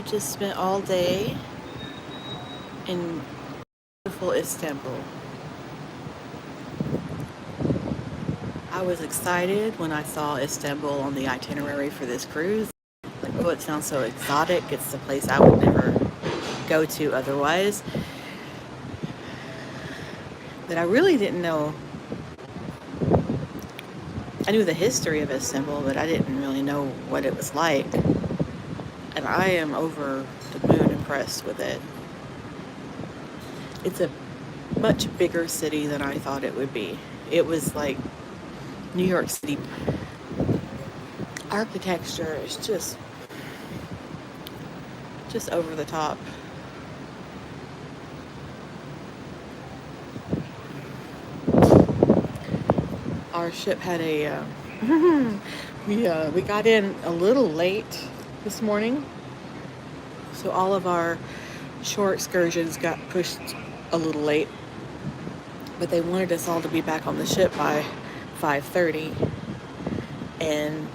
just spent all day in beautiful Istanbul. I was excited when I saw Istanbul on the itinerary for this cruise. Like, oh, it sounds so exotic. It's the place I would never go to otherwise. But I really didn't know. I knew the history of Istanbul, but I didn't really know what it was like. And I am over the moon impressed with it. It's a much bigger city than I thought it would be. It was like New York City. Architecture is just over the top. Our ship had a we got in a little late this morning, so all of our shore excursions got pushed a little late, but they wanted us all to be back on the ship by 5:30, and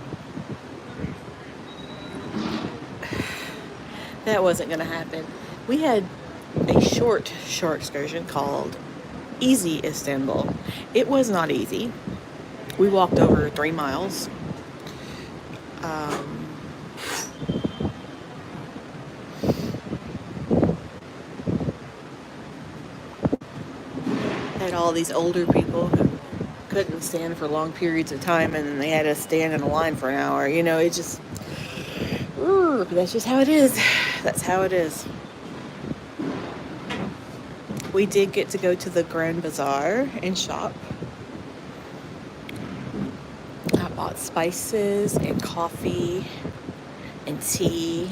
that wasn't going to happen. We had a short shore excursion called Easy Istanbul. It was not easy. We walked over 3 miles. Had all these older people who couldn't stand for long periods of time, and they had us stand in a line for an hour. You know, it just, that's just how it is. That's how it is. We did get to go to the Grand Bazaar and shop. I bought spices and coffee and tea,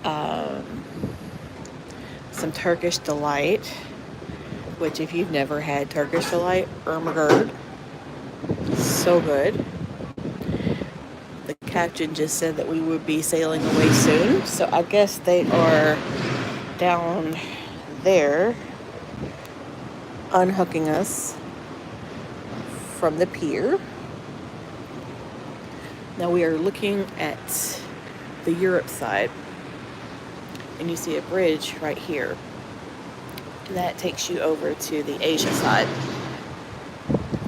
some Turkish delight, which if you've never had Turkish delight, Ermagerd, so good. The captain just said that we would be sailing away soon, so I guess they are down there unhooking us from the pier. Now we are looking at the Europe side, and you see a bridge right here. And that takes you over to the Asia side,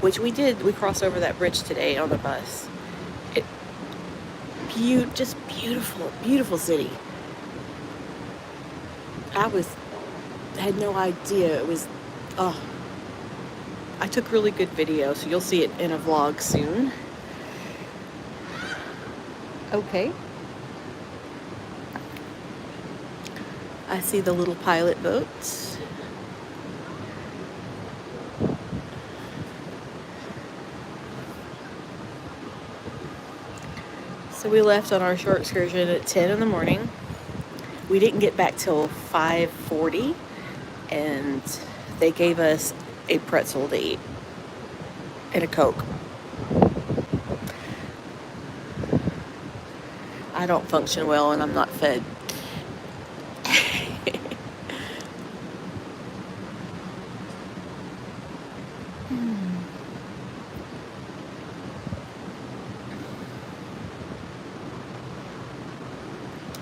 which we did. We crossed over that bridge today on the bus. Just beautiful, beautiful city. Had no idea it was. I took really good video, so you'll see it in a vlog soon. Okay. I see the little pilot boats. So we left on our short excursion at 10 in the morning. We didn't get back till 5:40, and they gave us a pretzel to eat and a Coke. I don't function well and I'm not fed.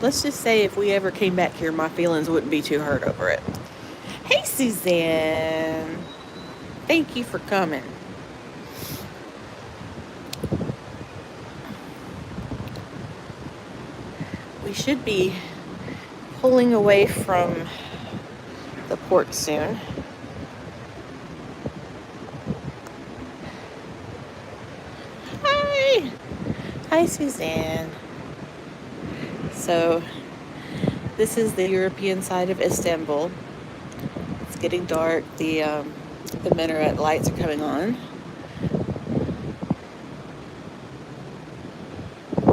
Let's just say if we ever came back here, my feelings wouldn't be too hurt over it. Hey, Suzanne. Thank you for coming. We should be pulling away from the port soon. Hi. Hi, Suzanne. So, this is the European side of Istanbul. It's getting dark. The minaret lights are coming on.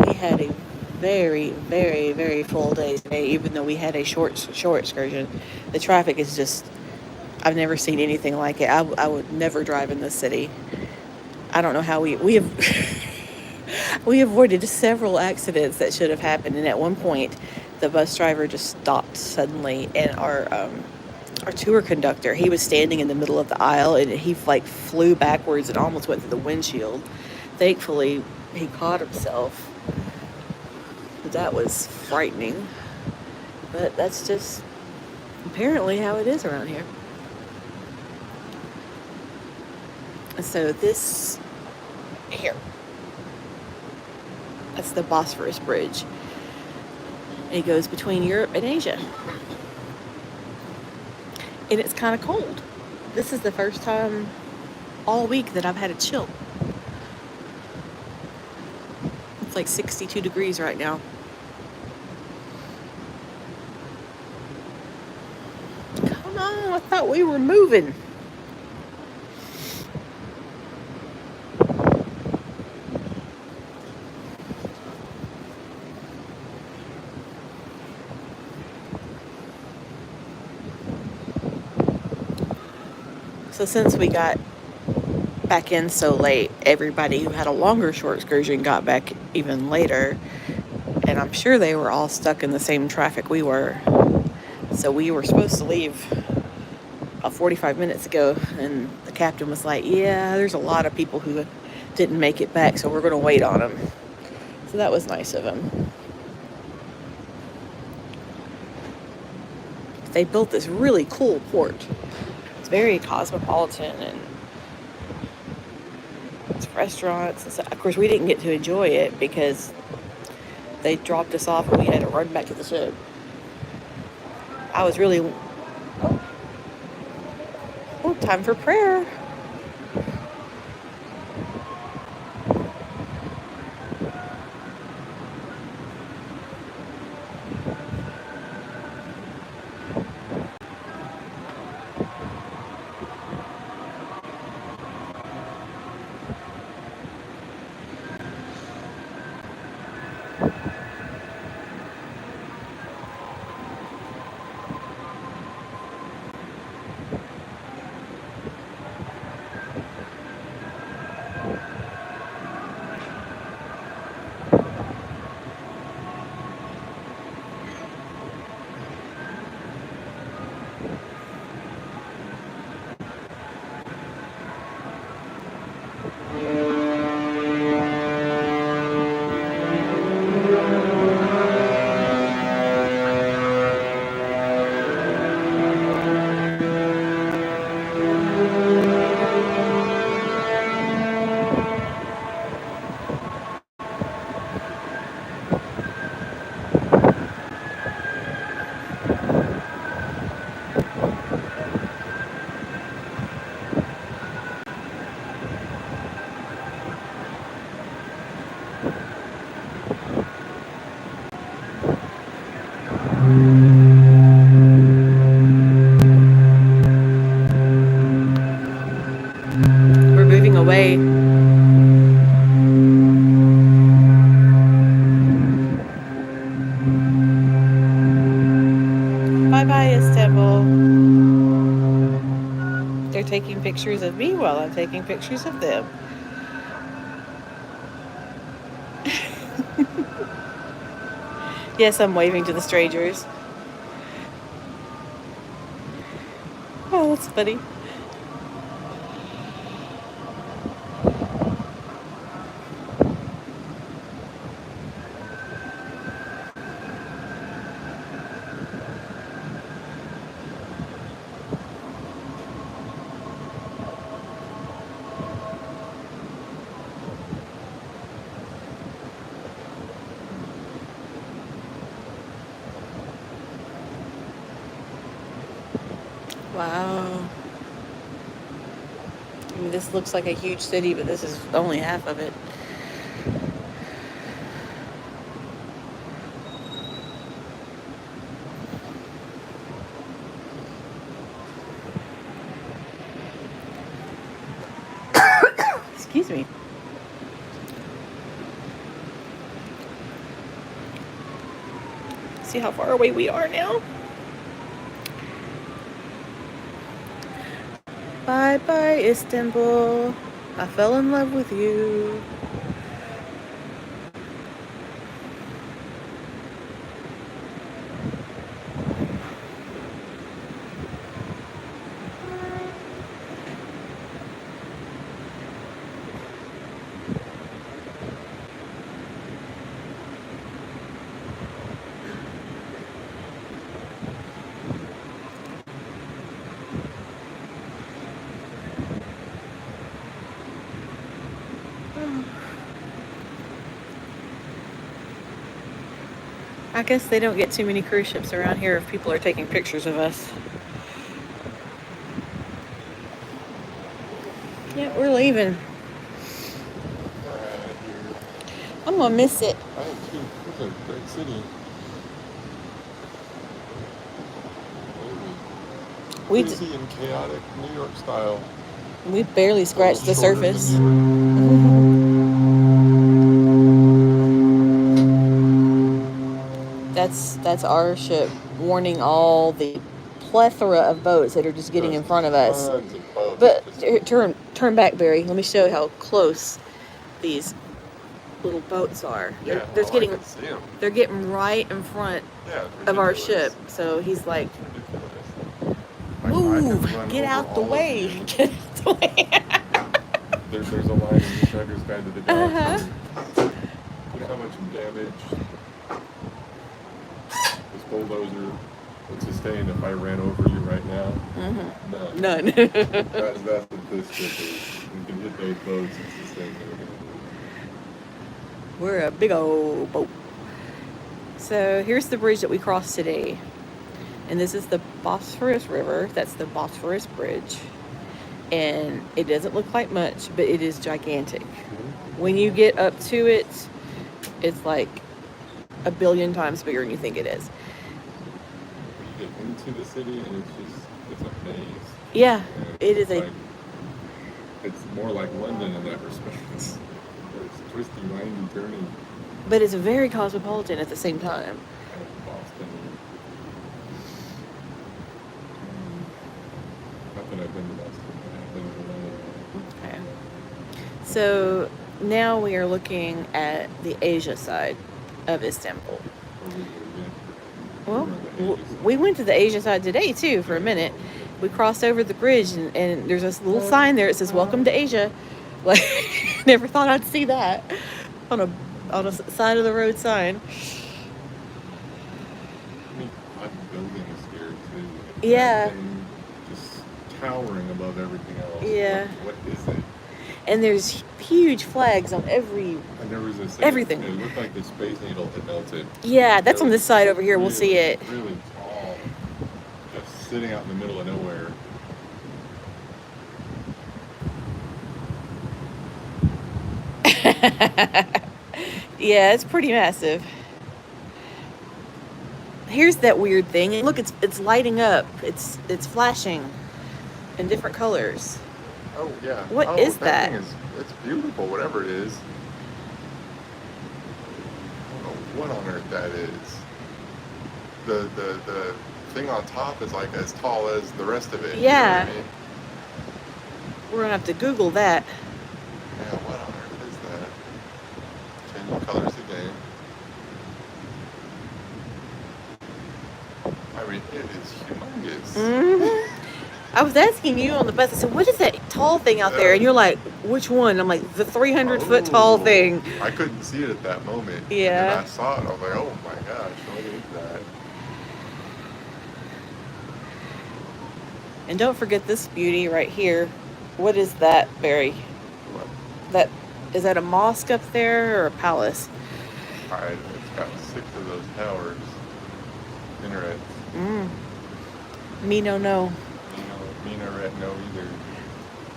We had a very, very, very full day today, even though we had a short excursion. The traffic is just, I've never seen anything like it. I would never drive in this city. I don't know how we have we avoided several accidents that should have happened, and at one point the bus driver just stopped suddenly, and our tour conductor, he was standing in the middle of the aisle, and he like flew backwards and almost went through the windshield. Thankfully he caught himself, but that was frightening. But that's just apparently how it is around here. So this here, that's the Bosphorus Bridge. It goes between Europe and Asia. And it's kind of cold. This is the first time all week that I've had a chill. It's like 62 degrees right now. Come on, I thought we were moving. So since we got back in so late, everybody who had a longer short excursion got back even later. And I'm sure they were all stuck in the same traffic we were. So we were supposed to leave about 45 minutes ago, and the captain was like, yeah, there's a lot of people who didn't make it back, so we're going to wait on them. So that was nice of him. They built this really cool port. It's very cosmopolitan, and it's restaurants and stuff. Of course, we didn't get to enjoy it because they dropped us off and we had to run back to the ship. I was really... Oh, time for prayer. We're moving away. Bye-bye, Istanbul. They're taking pictures of me while I'm taking pictures of them. Yes, I'm waving to the strangers. Oh, that's funny. Wow. I mean, this looks like a huge city, but this is only half of it. Excuse me. See how far away we are now? Bye-bye, Istanbul. I fell in love with you. I guess they don't get too many cruise ships around here if people are taking pictures of us. Yeah, we're leaving. I'm gonna miss it. I am too. It's a great city. We Busy and chaotic New York style. we barely scratched the surface. That's our ship warning all the plethora of boats that are just getting in front of us. Tons of boats. But turn back, Barry. Let me show you how close these little boats are. Yeah, They're I getting can see them. they're getting right in front of our ship. So he's like, move, get out the way. Get out the way. There's a line in the Trucker's Guide to the Galaxy. Look how much damage this bulldozer would sustain if I ran over you right now. None. That's what this ship is. You can hit those boats and sustain them. We're a big old boat. So here's the bridge that we crossed today. And this is the Bosphorus River. That's the Bosphorus Bridge. And it doesn't look like much, but it is gigantic. When you get up to it, it's like a billion times bigger than you think it is. You get into the city and it's a maze. Yeah, it is it's more like London in that respect. It's twisty, windy, turny. But it's very cosmopolitan at the same time. Boston. Not that I've been to Boston. I've been to London. Okay. So now we are looking at the Asia side of Istanbul. Well, we went to the Asia side today too for a minute. We crossed over the bridge and there's this little sign there that says "Welcome to Asia." Like, never thought I'd see that on a side of the road sign. I mean, buildings here too. Yeah. And just towering above everything else. Yeah. What is it? And there's huge flags on every. And there was everything. It looked like the Space Needle had melted. Yeah, that's on this side over here. We'll see it. Really tall, just sitting out in the middle of nowhere. Yeah, it's pretty massive. Here's that weird thing. Look, it's lighting up. It's flashing in different colors. Oh yeah. What is that? It's beautiful, whatever it is. I don't know what on earth that is. The thing on top is like as tall as the rest of it. Yeah. You know what I mean? We're gonna have to Google that. Yeah, what on earth is that? Changing colors again. I mean, it is humongous. Mm-hmm. I was asking you on the bus. I said, "What is that tall thing out there?" And you're like, "Which one?" I'm like, "The 300-foot tall thing." I couldn't see it at that moment. Yeah. And then I saw it. I was like, "Oh my gosh, what is that?" And don't forget this beauty right here. What is that, Barry? What? Is that a mosque up there or a palace? It's got 6 of those towers. Minarets. Me no know. Minaret, no either.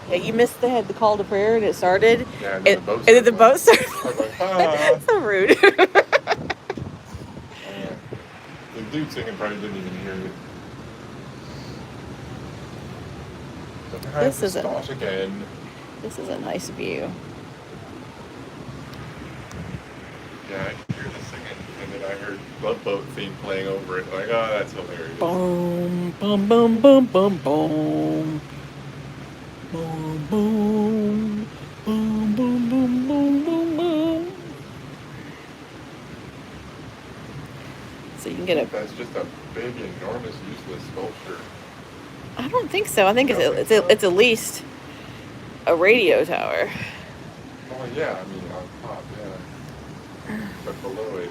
Yeah, you missed the call to prayer and it started. Yeah, and then the boat started. I was like, ah. So rude. The dude singing probably didn't even hear it. This is again. This is a nice view. Yeah, I could hear the singing, and then I heard Love Boat theme playing over it. Like, oh, that's hilarious. Boom, boom, boom, boom, boom, boom. Boom, boom. Boom, boom, boom, boom, boom, boom. So you can get That's just a big, enormous, useless sculpture. I don't think so. I think it's at least a radio tower. Oh, yeah, I mean, on top, yeah. But below it.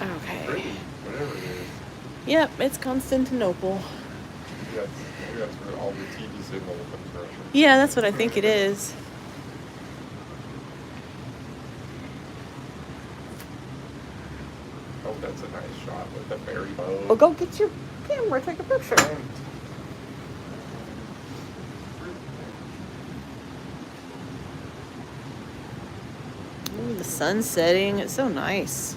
Okay. Pretty, whatever it is. Yep, it's Constantinople. Maybe that's where all the TV signal comes from. Yeah, that's what I think it is. that's a nice shot with the ferry boat. Well, go get your camera, take a picture. Ooh, the sun's setting. It's so nice.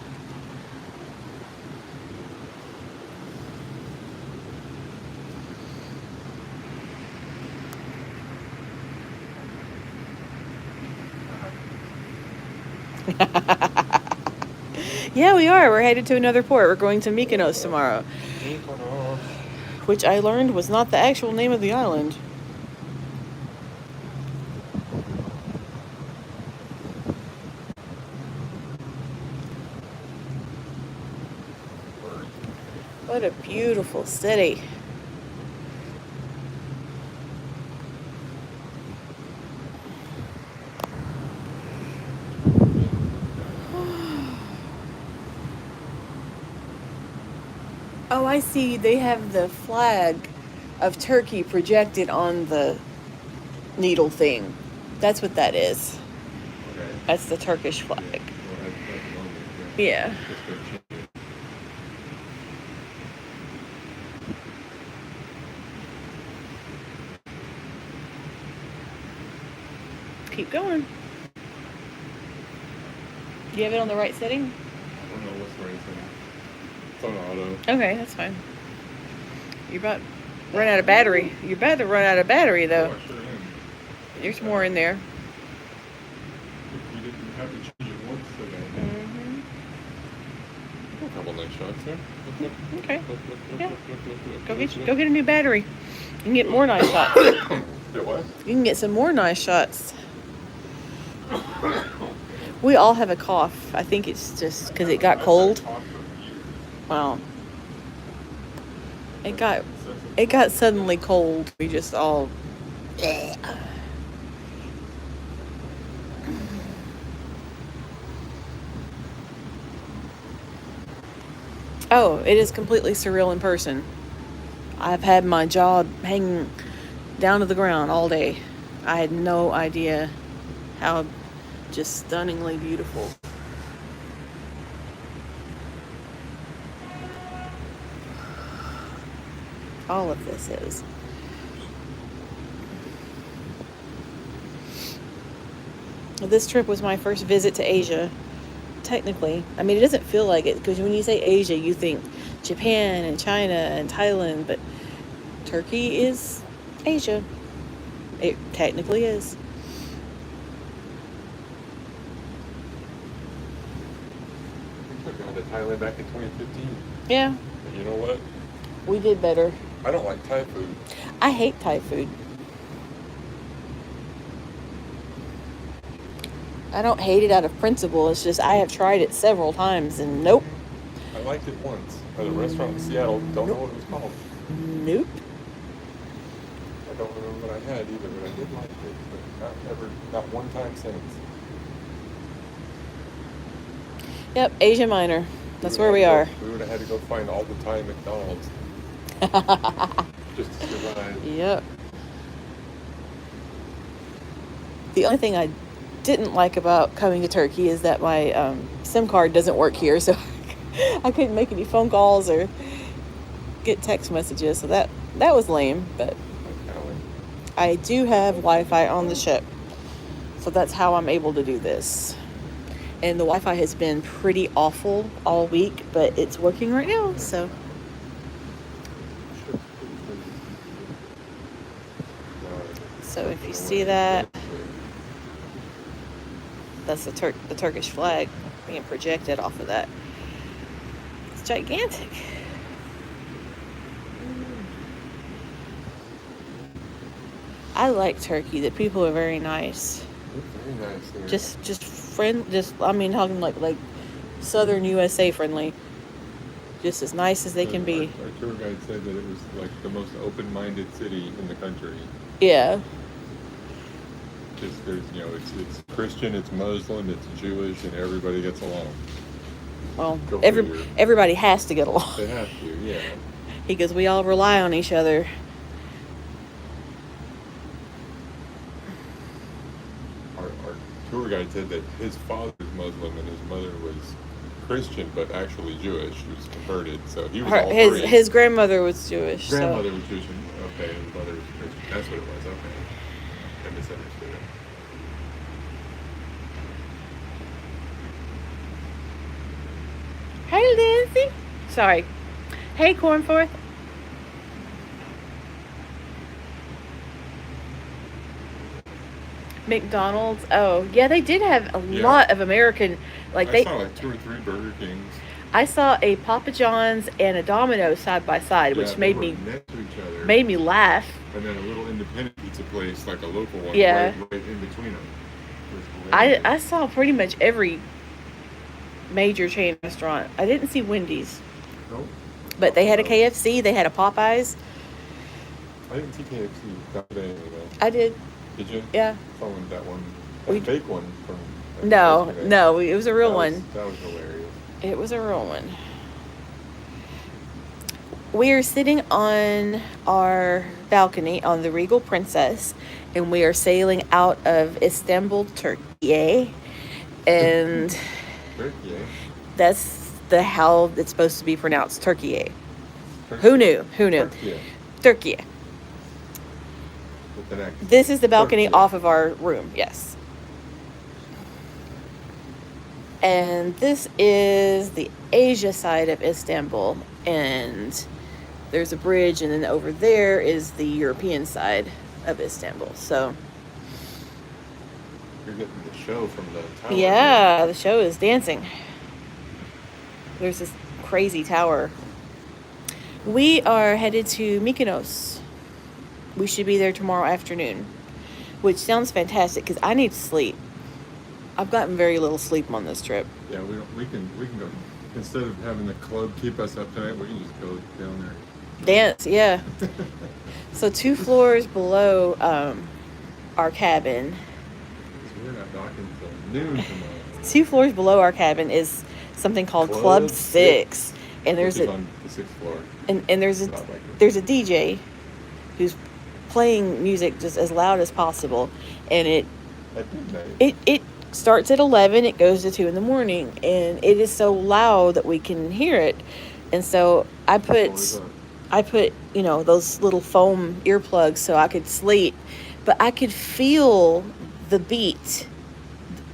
Yeah, we are. We're headed to another port. We're going to Mykonos tomorrow. Mykonos. Which I learned was not the actual name of the island. What a beautiful city. Oh, I see. They have the flag of Turkey projected on the needle thing. That's what that is. Okay. That's the Turkish flag. Yeah. Well, that's normal. Yeah. Just go change it. Keep going. Do you have it on the right setting? I don't know what's the right thing. It's on auto. Okay, that's fine. You're about to run out of battery. You're about to run out of battery, though. Oh, I sure am. There's more in there. You didn't have to change it once today. Mm-hmm. A couple nice shots there. Okay. Yeah. Go Go get a new battery. You can get more nice shots. Get what? You can get some more nice shots. We all have a cough. I think it's just because it got cold. Wow. It got suddenly cold. We just all. Oh, it is completely surreal in person. I've had my jaw hanging down to the ground all day. I had no idea how just stunningly beautiful. All of this is. This trip was my first visit to Asia. Technically, I mean, it doesn't feel like it because when you say Asia, you think Japan and China and Thailand, but Turkey is Asia. It technically is. We took on to Thailand back in 2015. Yeah, And you know what? we did better. I don't like Thai food. I hate Thai food. I don't hate it out of principle. It's just I have tried it several times and nope. I liked it once at a restaurant in Seattle. Don't know what it was called. Nope. I don't remember what I had either, but I did like it. But not one time since. Yep, Asia Minor. That's where we are. We would have had to go find all the Thai McDonald's just to survive. Yep. The only thing I didn't like about coming to Turkey is that my SIM card doesn't work here, so I couldn't make any phone calls or get text messages. So that was lame, but I do have Wi-Fi on the ship, so that's how I'm able to do this. And the Wi-Fi has been pretty awful all week, but it's working right now, so. So if you see that, that's the Turkish flag being projected off of that. It's gigantic. I like Turkey. The people are very nice. Very nice there. I mean, talking like Southern USA friendly. Just as nice as they can be. Our tour guide said that it was like the most open-minded city in the country. Yeah. Just there's, it's Christian, it's Muslim, it's Jewish, and everybody gets along. Well, everybody has to get along. They have to, yeah. Because we all rely on each other. Our tour guide said that his father was Muslim and his mother was Christian, but actually Jewish. He was converted, so he was all three. His grandmother was Jewish. Grandmother was Jewish. Okay, his mother was Christian. That's what it was. Okay, I misunderstood it. Hey, Lindsay. Sorry. Hey, Cornforth. McDonald's. Oh, yeah, they did have a lot of American. I saw like 2 or 3 Burger Kings. I saw a Papa John's and a Domino's side by side, which made me next to each other. Made me laugh. And then a little independent pizza place, like a local one, yeah, right in between them. I saw pretty much every major chain restaurant. I didn't see Wendy's. Nope. But they had a KFC. They had a Popeyes. I didn't see KFC. Though. I did. Did you? Yeah. Following that one, that fake one from. No, it was a real one. That was hilarious. It was a real one. We are sitting on our balcony on the Regal Princess, and we are sailing out of Istanbul, Turkey, and Turkey. That's how it's supposed to be pronounced, Turkey. Who knew? Turkey. This is the balcony off of our room, yes. And this is the Asia side of Istanbul, and there's a bridge, and then over there is the European side of Istanbul. So you're getting the show from the tower. Yeah, the show is dancing. There's this crazy tower. We are headed to Mykonos. We should be there tomorrow afternoon, which sounds fantastic because I need to sleep. I've gotten very little sleep on this trip. Yeah, we can go. Instead of having the club keep us up tonight, we can just go down there. Dance, yeah. So 2 floors below our cabin. We're not docking until noon tomorrow. 2 floors below our cabin is something called Club 6. And there's on the 6th floor. And there's a DJ who's playing music just as loud as possible, and it starts at 11, it goes to 2 in the morning, and it is so loud that we can hear it. And so I put those little foam earplugs so I could sleep, but I could feel the beat.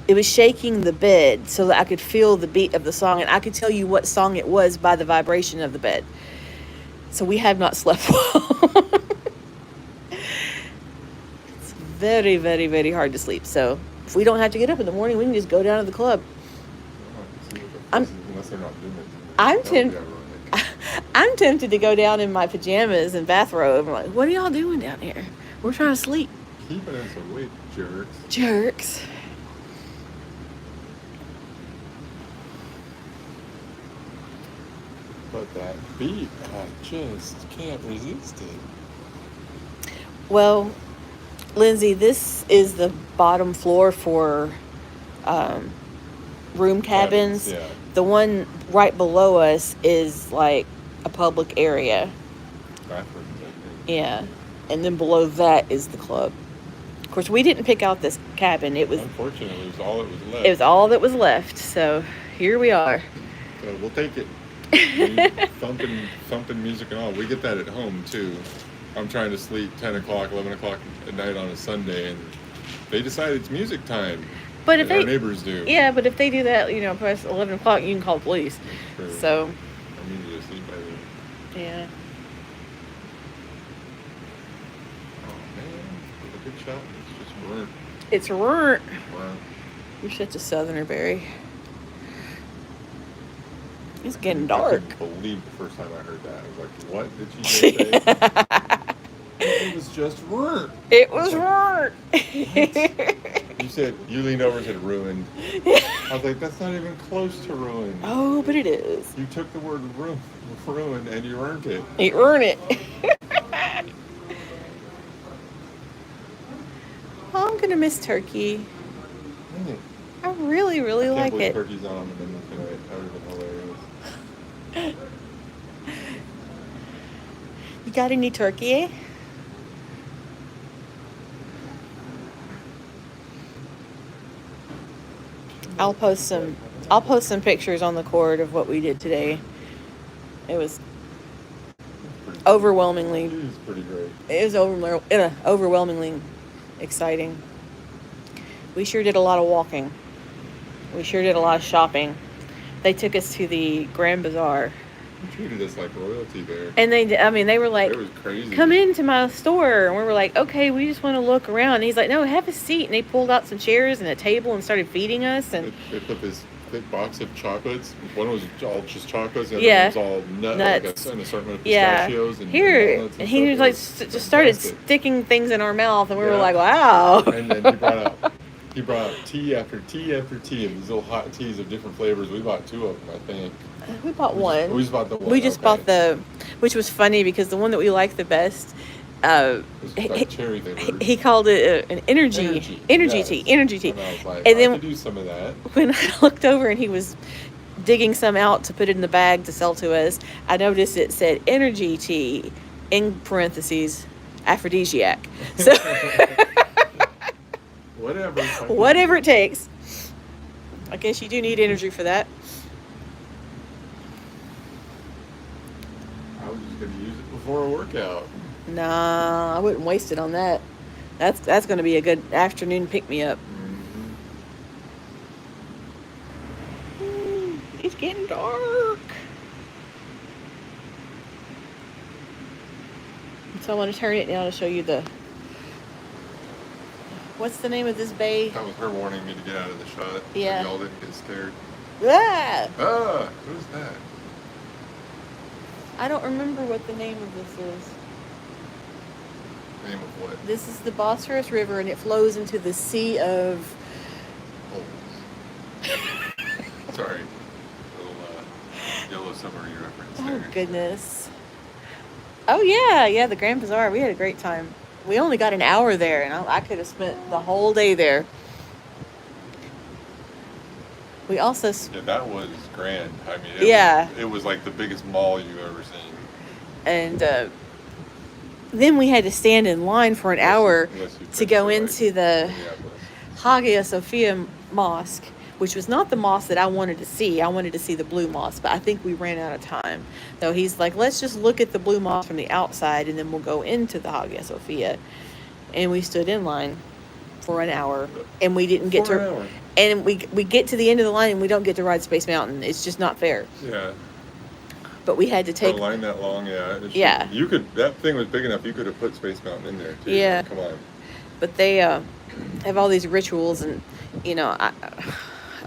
It was shaking the bed so that I could feel the beat of the song, and I could tell you what song it was by the vibration of the bed. So we have not slept well. It's very, very, very hard to sleep. So if we don't have to get up in the morning, we can just go down to the club. Unless they're not doing it. I'm tempted to go down in my pajamas and bathrobe. I'm like, what are y'all doing down here? We're trying to sleep. Keeping us awake, jerks. Jerks. But that beat, I just can't resist it. Well, Lindsay, this is the bottom floor for room cabins. Yeah. The one right below us is like a public area. Bathrooms, I think. Yeah. And then below that is the club. Of course, we didn't pick out this cabin. Unfortunately, it was all that was left. It was all that was left. So here we are. So we'll take it. Thumping music and all. We get that at home too. I'm trying to sleep 10 o'clock, 11 o'clock at night on a Sunday, and they decide it's music time. But if our neighbors do. Yeah, but if they do that, past 11 o'clock, you can call the police. True. So. I need to sleep by then. Yeah. Oh man, with a good shot, it's just burnt. It's burnt. Wow. You're such a Southerner, Barry. It's getting dark. I couldn't believe the first time I heard that. I was like, what did she just say? It was just ruined. It was ruined. You said, you leaned over and said ruined. I was like, that's not even close to ruined. Oh, but it is. You took the word ruined and you earned it. You earned it. Oh, I'm going to miss turkey. I really, really like it. Turkey's on and then tonight. That would have been hilarious. You got any turkey? I'll post some I'll post some pictures on the cord of what we did today. It was overwhelmingly. It was pretty great. It was overwhelmingly exciting. We sure did a lot of walking. We sure did a lot of shopping. They took us to the Grand Bazaar. They treated us like royalty there. And they were like, it was crazy. Come into my store. And we were like, okay, we just want to look around. And he's like, no, have a seat. And they pulled out some chairs and a table and started feeding us. And they put this thick box of chocolates. One was all just chocolates, and yeah, the other was all nuts. Like an assortment of Yeah. pistachios and Here, walnuts and he was like, just started sticking things in our mouth. And we were like, wow. And then he brought out tea after tea after tea of these little hot teas of different flavors. We bought 2 of them, I think. We bought one. We just bought the one. We just bought which was funny because the one that we liked the best, like cherry flavored. He called it an energy tea. And I was like, and then I could do some of that. When I looked over and he was digging some out to put it in the bag to sell to us, I noticed it said energy tea in parentheses aphrodisiac. So whatever it takes. I guess you do need energy for that. I was just going to use it before a workout. Nah, I wouldn't waste it on that. That's going to be a good afternoon pick-me-up. It's getting dark. So I want to turn it now to show you what's the name of this bay? That was her warning me to get out of the shot. Yeah. So y'all didn't get scared. Who's that? I don't remember what the name of this is. Name of what? This is the Bosphorus River, and it flows into the Sea of... Holes. Sorry. Little yellow submarine reference there. Oh, goodness. Oh, yeah, the Grand Bazaar. We had a great time. We only got an hour there, and I could have spent the whole day there. We also... Yeah, that was grand. I mean, it was like the biggest mall you've ever seen. And then we had to stand in line for an hour to go into the Hagia Sophia Mosque, which was not the mosque that I wanted to see. I wanted to see the Blue Mosque, but I think we ran out of time. So he's like, let's just look at the Blue Mosque from the outside, and then we'll go into the Hagia Sophia. And we stood in line for an hour, and we didn't get to... And we get to the end of the line, and we don't get to ride Space Mountain. It's just not fair. Yeah. But we had to take... A line that long, yeah. Yeah. You could... That thing was big enough, you could have put Space Mountain in there, too. Yeah. Come on. But they have all these rituals, and,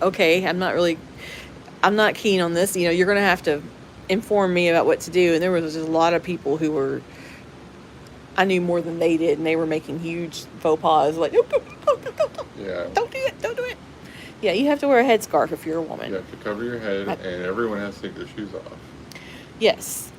okay, I'm not keen on this. You're going to have to inform me about what to do. And there was just a lot of people who were... I knew more than they did, and they were making huge faux pas, like, no, yeah. Don't do it. Yeah, you have to wear a headscarf if you're a woman. You have to cover your head, and everyone has to take their shoes off. Yes.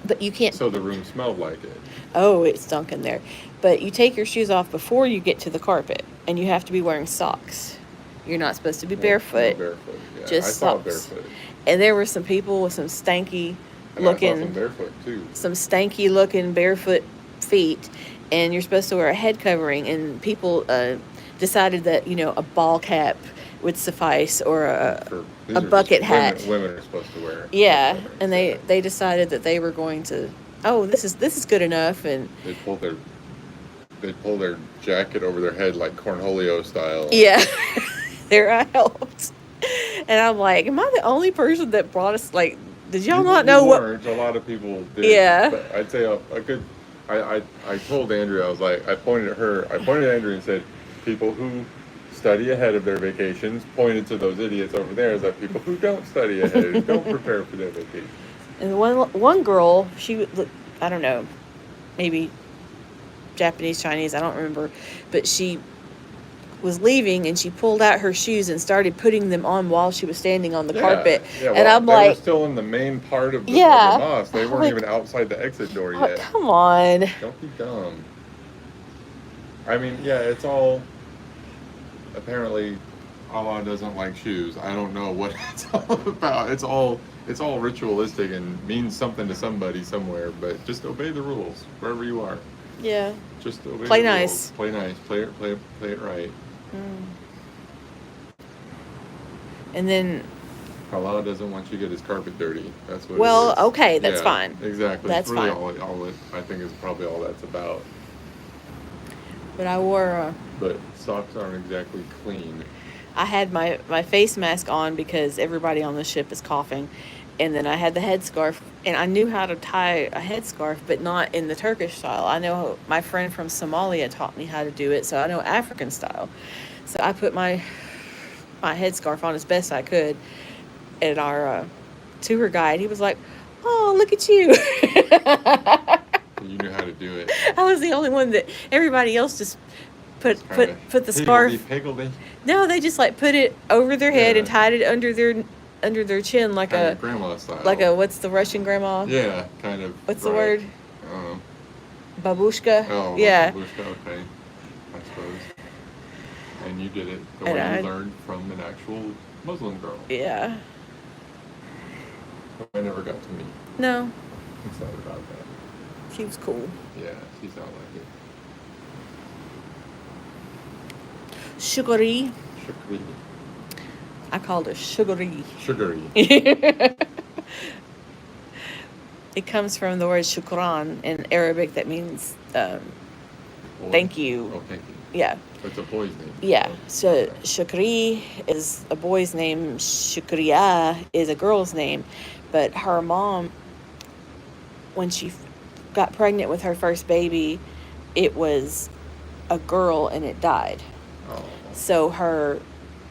But you can't... So the room smelled like it. Oh, it stunk in there. But you take your shoes off before you get to the carpet, and you have to be wearing socks. You're not supposed to be barefoot. No barefoot, yeah. Just I saw socks. barefoot. And there were some people with some stanky looking... I saw some barefoot, too. Some stanky looking barefoot feet, and you're supposed to wear a head covering, and people decided that, a ball cap would suffice, or a bucket hat. Women are supposed to wear. Yeah, and they decided that they were going to, this is good enough, and they pull their jacket over their head like Cornholio style. Yeah. There I helped. And I'm like, am I the only person that brought us, like, did y'all not know what? A lot of people did. Yeah. But I'd say a good, I told Andrea, I was like, I pointed at Andrea and said, people who study ahead of their vacations, pointed to those idiots over there as that people who don't study ahead, don't prepare for their vacations. And one girl, she looked, I don't know, maybe Japanese, Chinese, I don't remember, but she was leaving, and she pulled out her shoes and started putting them on while she was standing on the carpet. Yeah, and I'm they like, were still in the main part of the mosque. They weren't even outside the exit door yet. Come on. Don't be dumb. I mean, yeah, it's all... Apparently, Allah doesn't like shoes. I don't know what it's all about. It's all ritualistic and means something to somebody somewhere, but just obey the rules wherever you are. Yeah. Just obey Play the nice. rules. Play nice. Play it right. And then, Allah doesn't want you to get his carpet dirty. That's what well, it is. okay, that's Yeah, fine. Exactly. That's it's really fine. all it, I think is probably all that's about. But I wore, But socks aren't exactly clean. I had my face mask on because everybody on the ship is coughing. And then I had the headscarf, and I knew how to tie a headscarf, but not in the Turkish style. I know my friend from Somalia taught me how to do it, so I know African style. So I put my headscarf on as best I could, and our tour guide, he was like, "Oh, look at you!" You knew how to do it. I was the only one that everybody else just put the scarf. Higgledy. No, they just like put it over their head and Yeah. tied it under their chin like Kind a of grandma style. what's the Russian grandma? Yeah, kind of. What's the right. word? I don't know. Babushka. Oh, Yeah. Babushka, okay. I suppose. And you did it the And way I- you learned from an actual Muslim girl. Yeah. Who I never got to meet. No, I'm excited about that. she was cool. Yeah, she sounded like it. Sugary. Sugary. I called her Sugary. Sugary. It comes from the word shukran in Arabic that means Boy. thank you. Oh, thank you. Yeah. It's a boy's name. Yeah. So Shukri is a boy's name. Shukriya is a girl's name. But her mom, when she got pregnant with her first baby, it was a girl and it died. Oh. So her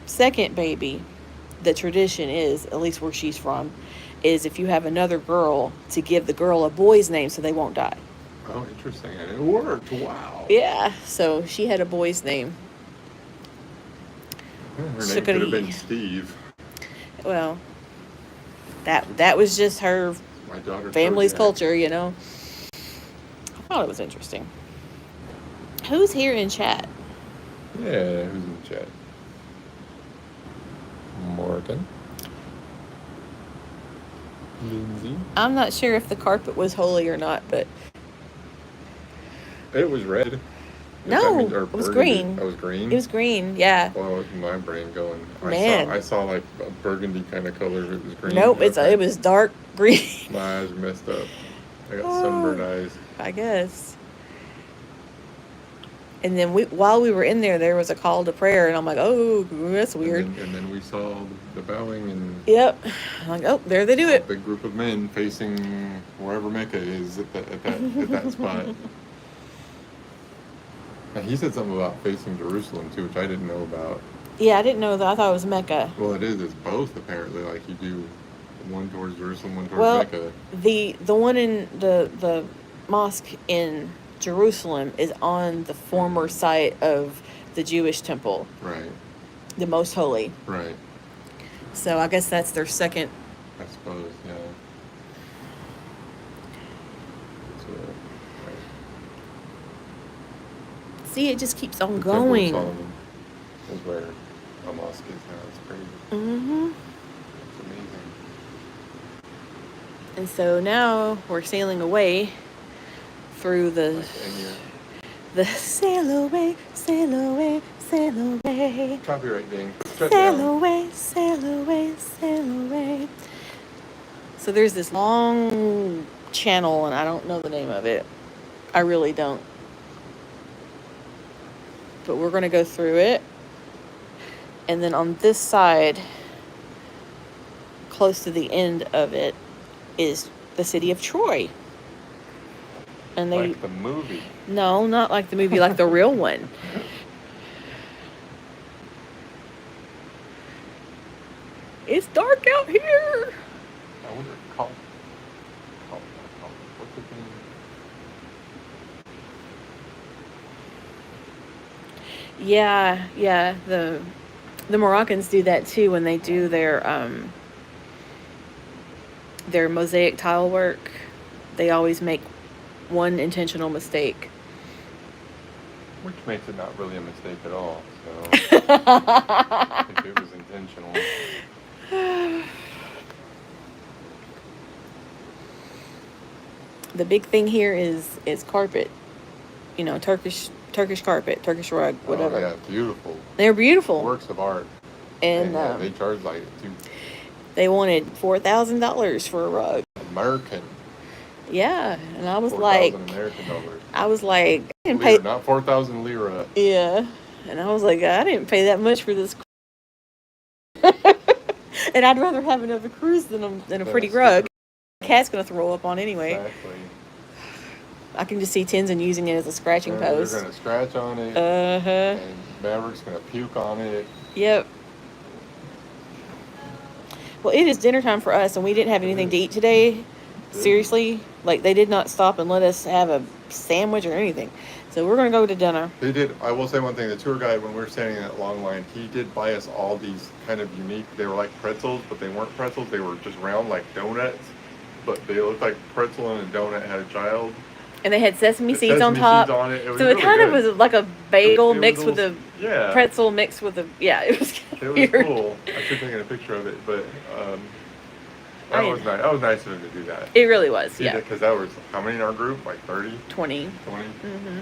second baby, the tradition is, at least where she's from, is if you have another girl, to give the girl a boy's name so they won't die. Oh, interesting. And it worked. Wow. Yeah. So she had a boy's name. Her name could have Sugary. been Steve. Well, that was just her My daughter's family's Zodiac. culture, you know. I thought it was interesting. Who's here in chat? Yeah, who's in the chat? Morgan. Lindsay. I'm not sure if the carpet was holy or not, but It was red. no, Or it was burgundy. green. That was green. It was green, yeah. Well, my brain going. Man. I saw like a burgundy kind of color. It was green. Nope, Okay. it was dark green. My eyes are messed up. I got sunburned eyes. I guess. And then while we were in there was a call to prayer, and I'm like, oh, that's weird. And then we saw the bowing and Yep. I'm like, oh, there they do a it. big group of men facing wherever Mecca is at that spot. And he said something about facing Jerusalem too, which I didn't know about. Yeah, I didn't know that. I thought it was Mecca. Well, it is. It's both apparently. Like you do one towards Jerusalem, one towards Well, Mecca. the one in the mosque in Jerusalem is on the former site of the Jewish temple, Right. the most holy. Right. So I guess that's their second. I suppose. Yeah. So, right. See, it just keeps on The Temple of going. Solomon is where a mosque is now. It's crazy. Mm-hmm. It's amazing. And so now we're sailing away through the sail away, sail away, sail away. Copyright ding. Shut Sail down. away, sail away, sail away. So there's this long channel, and I don't know the name of it. I really don't. But we're going to go through it. And then on this side, close to the end of it, is the city of Troy. And they... Like the movie. No, not like the movie, like the real one. It's dark out here. I wonder call what's the name? Yeah. The Moroccans do that too when they do their mosaic tile work. They always make one intentional mistake. Which makes it not really a mistake at all. So if it was intentional. The big thing here is carpet. You know, Turkish carpet, Turkish rug, whatever. Oh, yeah, beautiful. They're beautiful. Works of art. And yeah, they charge like they wanted $4,000 for a rug. American. Yeah, and I was 4,000 American dollars. I was like, I didn't Lira, pay. not 4,000 lira. Yeah, and I was like, I didn't pay that much for this. And I'd rather have another cruise than a pretty rug. Cat's gonna throw up on anyway. Exactly. I can just see Tenzin using it as a scratching post. They're gonna scratch on it. And Maverick's gonna puke on it. Yep. Well, it is dinner time for us, and we didn't have anything to eat today. Seriously, like they did not stop and let us have a sandwich or anything. So we're gonna go to dinner. They did. I will say one thing. The tour guide, when we were standing in that long line, he did buy us all these kind of unique. They were like pretzels, but they weren't pretzels. They were just round like donuts, but they looked like pretzel and a donut had a child. And they had sesame seeds on top. Seeds on it. It was so really it kind good. of was like a bagel mixed with little, a pretzel mixed with a it was weird. Cool. I should have taken a picture of it, but that was nice. That was nice of him to do that. It really was. Yeah. Because that was how many in our group? Like 30? 20. 20. Mm-hmm.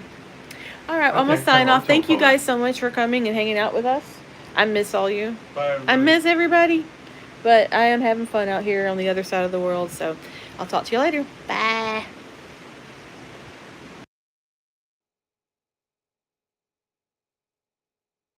All right, I'm gonna sign off. Thank you guys so much for coming and hanging out with us. I miss all you. Bye, everybody. I miss everybody, but I am having fun out here on the other side of the world. So I'll talk to you later. Bye.